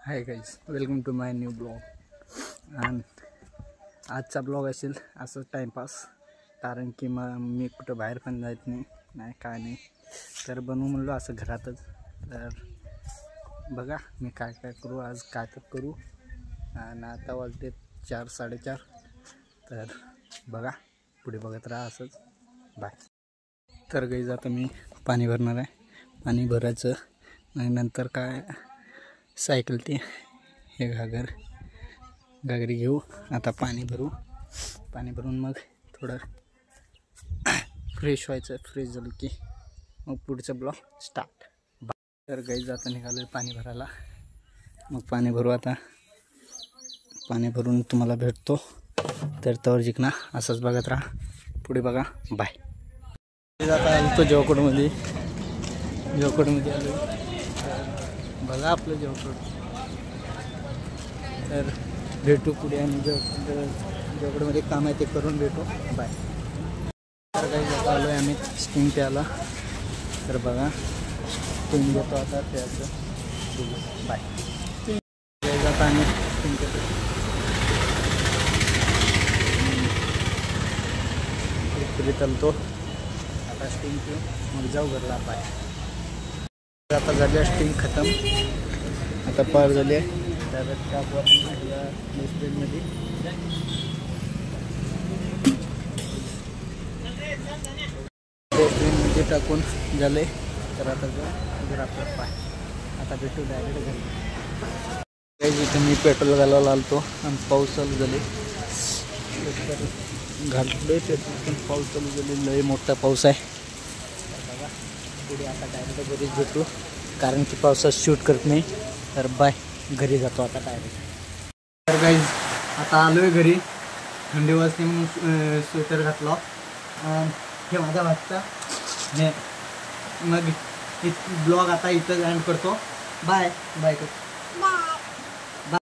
High guys, welcome to my new blog. आणि आजचा blog असेल असं टाईमपास, कारण की मग मी कुठं बाहेर पण जात नाही काय नाही, तर बनवू म्हणलो असं घरातच. तर बघा मी काय काय करू आज, काय तर करू. आणि आता वाजते 4-4:30. तर बघा पुढे बघत राहा असंच. बाय. तर गाईज आता मी पाणी भरणार आहे. पाणी भरायचं आणि नंतर काय सायकल ते हे घागरी घेऊ. आता पाणी भरून मग थोडं फ्रेश व्हायचं. फ्रेश झालं की मग पुढचं ब्लॉग स्टार्ट. तर गाईज आता निघालो पाणी भरायला. मग पाणी भरू. आता पाणी भरून तुम्हाला भेटतो. तर तवर जिंकना असंच बघत राहा. पुढे बघा. बाय. आता आलो तो जवकोटमध्ये आलो. बघा आपलं जवकोट. तर भेटू पुढे आणि जवकोटमध्ये काम आहे ते करून भेटू. बाय. तर काही आता आलो आहे आम्ही स्टिंग प्यायला. तर बघा स्टिंग घेतो आता प्यायचं. बाय. जाता आम्ही स्टिंग घेतो. पुढे चालतो आता स्टिंग पिऊ मग जाऊ घरला. बाय. आता झाली स्टिंग खतम. आता पार झाली आहे. डायरेक्ट टाकू डस्टबिनमध्ये. डस्टबिनमध्ये टाकून झाले. तर आता जाऊ घरात. पाय. आता भेटू डायरेक्ट घरी. काही इथं मी पेट्रोल घालायला आलतो आणि पाऊस चालू झाले. तर घालतोय पेट्रोल पण पाऊस चालू झाले. लय मोठा पाऊस आहे. तर बघा पुढे आता डायरेक्ट घरीच भेटू, कारण की पावसात शूट करत नाही. तर बाय. घरी जातो आता डायरेक्ट. तर गाईज आता आलो आहे घरी. थंडी वाजते म्हणून स्वेटर घातला. हे माझा वाटतं. मग ब्लॉग आता इथं एंड करतो. Bye bye.